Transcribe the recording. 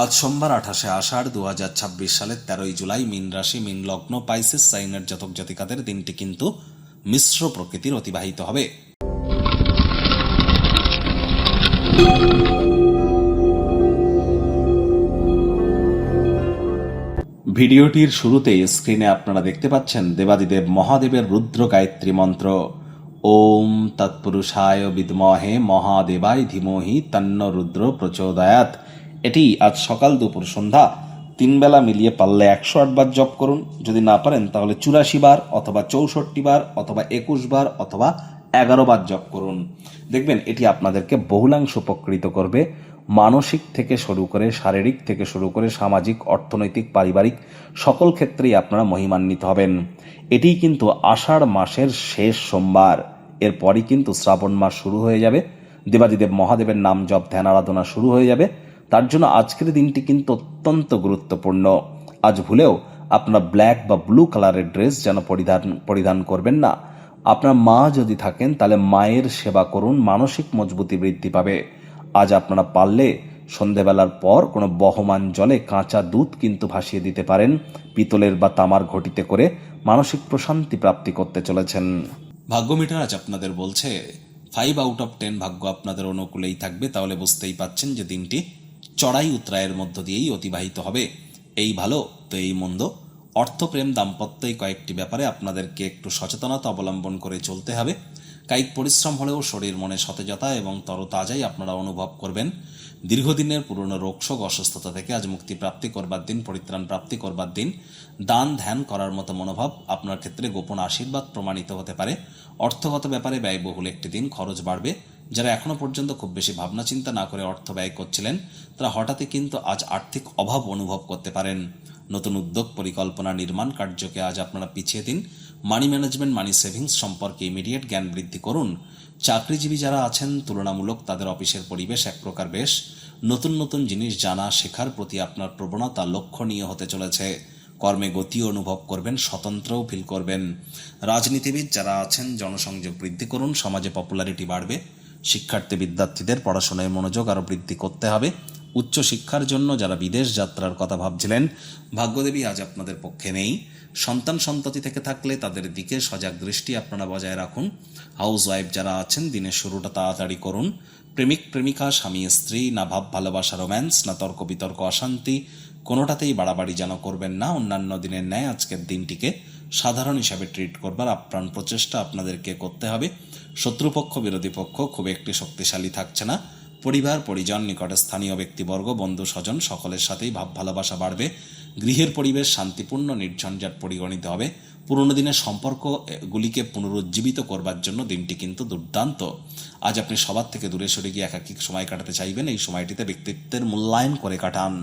আজ সোমবার 28শে আষাঢ় 2026 সালের 13ই জুলাই মীন রাশি মীন লগ্ন পাইসেস সাইনের জাতক জাতিকাদের দিনটি কিন্তু মিশ্র প্রকৃতির অতিবাহিত হবে। ভিডিওটির শুরুতেই স্ক্রিনে আপনারা দেখতে পাচ্ছেন দেবাদিদেব মহাদেবের রুদ্র গায়ত্রী মন্ত্র ওম তৎপুরুষায় বিদ্মহে মহাদেবায় ধীমহি তন্ন রুদ্র প্রচোদয়াৎ। এটি আজ সকাল দুপুর সন্ধ্যা 3 বেলা মিলিয়ে পারলে 108 বার জপ করুন। যদি না পারেন তাহলে 84 বার অথবা 64 বার অথবা 21 বার অথবা 11 বার জপ করুন। দেখবেন এটি আপনাদেরকে বহুলাংশ উপকৃত করবে। মানসিক থেকে শুরু করে শারীরিক থেকে শুরু করে সামাজিক, অর্থনৈতিক, পারিবারিক সকল ক্ষেত্রেই আপনারা মহিমান্বিত হবেন। এটিই কিন্তু আষাঢ় মাসের শেষ সোমবার। এরপরই কিন্তু শ্রাবণ মাস শুরু হয়ে যাবে, দেবাদিদেব মহাদেবের নাম জপ ধ্যান আরাধনা শুরু হয়ে যাবে। তার জন্য আজকের দিনটি কিন্তু অত্যন্ত গুরুত্বপূর্ণ। আজ ভুলেও আপনারা ব্ল্যাক বা ব্লু কালারের ড্রেস যেন পরিধান করবেন না। আপনার মা যদি থাকেন তাহলে মায়ের সেবা করুন, মানসিক মজবুতি বৃদ্ধি পাবে। আজ আপনারা পারলে সন্ধেবেলার পর কোনো বহমান জলে কাঁচা দুধ কিন্তু ভাসিয়ে দিতে পারেন, পিতলের বা তামার ঘটিতে করে মানসিক প্রশান্তি প্রাপ্তি করতে চলেছেন। ভাগ্য মিটার আজ আপনাদের বলছে 5 আউট অফ 10 ভাগ্য আপনাদের অনুকূলেই থাকবে। তাহলে বুঝতেই পাচ্ছেন যে দিনটি চড়াই উতরায়ের মধ্য দিয়েই অতিবাহিত হবে। এই ভালো তো এই মন্দ, অর্থ, প্রেম, দাম্পত্য এই কয়েকটি ব্যাপারে আপনাদেরকে একটু সচেতনতা অবলম্বন করে চলতে হবে। কায়িক পরিশ্রম হলেও শরীর মনে সতেজতা এবং তরতাজাই আপনারা অনুভব করবেন। দীর্ঘদিনের পুরনো রোগশোক অসুস্থতা থেকে আজ মুক্তি প্রাপ্তি করবার দিন, পরিত্রাণ প্রাপ্তি করবার দিন। দান ধ্যান করার মতো মনোভাব আপনার ক্ষেত্রে গোপন আশীর্বাদ প্রমাণিত হতে পারে। অর্থগত ব্যাপারে ব্যয়বহুল একটি দিন, খরচ বাড়বে। যারা এখনো পর্যন্ত খুব বেশি ভাবনা চিন্তা না করে অর্থ ব্যয় করছিলেন তারা হঠাৎই কিন্তু আজ আর্থিক অভাব অনুভব করতে পারেন। নতুন উদ্যোগ, পরিকল্পনা, নির্মাণ কার্যকে আজ আপনারা পিছিয়ে দিন। মানি ম্যানেজমেন্ট, মানি সেভিংস সম্পর্কে ইমিডিয়েট জ্ঞান বৃদ্ধি করুন। চাকরিজীবী যারা আছেন তুলনামূলক তাদের অফিসের পরিবেশ এক প্রকার বেশ। নতুন নতুন জিনিস জানা শেখার প্রতি আপনার প্রবণতা লক্ষণীয় হতে চলেছে। কর্মে গতি অনুভব করবেন, স্বতন্ত্রও ফিল করবেন। রাজনীতিবিদ যারা আছেন জনসংযোগ বৃদ্ধি করুন, সমাজে পপুলারিটি বাড়বে। শিক্ষার্থী বিদ্যার্থীদের পড়াশোনায় মনোযোগ আরও বৃদ্ধি করতে হবে। উচ্চশিক্ষার জন্য যারা বিদেশ যাত্রার কথা ভাবছিলেন ভাগ্যদেবী আজ আপনাদের পক্ষে নেই। সন্তান সন্ততি থেকে থাকলে তাদের দিকে সজাগ দৃষ্টি আপনারা বজায় রাখুন। হাউস ওয়াইফ যারা আছেন দিনের শুরুটা তাড়াতাড়ি করুন। প্রেমিক প্রেমিকা, স্বামী স্ত্রী, না ভাব ভালোবাসা রোম্যান্স, না তর্ক বিতর্ক অশান্তি, কোনোটাতেই বাড়াবাড়ি যেন করবেন না। অন্যান্য দিনের ন্যায় আজকের দিনটিকে সাধারণ হিসাবে ট্রিট করবার আপ্রাণ প্রচেষ্টা আপনাদেরকে করতে হবে। শত্রুপক্ষ বিরোধী পক্ষ খুব একটি শক্তিশালী থাকছে না। পরিবার পরিজন, নিকটে স্থানীয় ব্যক্তিবর্গ, বন্ধু স্বজন সকলের সাথেই ভাব ভালোবাসা বাড়বে। গৃহের পরিবেশ শান্তিপূর্ণ, নির্ঝঞ্ঝাট পরিগণিত হবে। পুরনো দিনের সম্পর্কগুলিকে পুনরুজ্জীবিত করবার জন্য দিনটি কিন্তু দুর্দান্ত। আজ আপনি সবার থেকে দূরে সরে গিয়ে একাকী সময় কাটাতে চাইবেন। এই সময়টিতে ব্যক্তিত্বের মূল্যায়ন করে কাটান।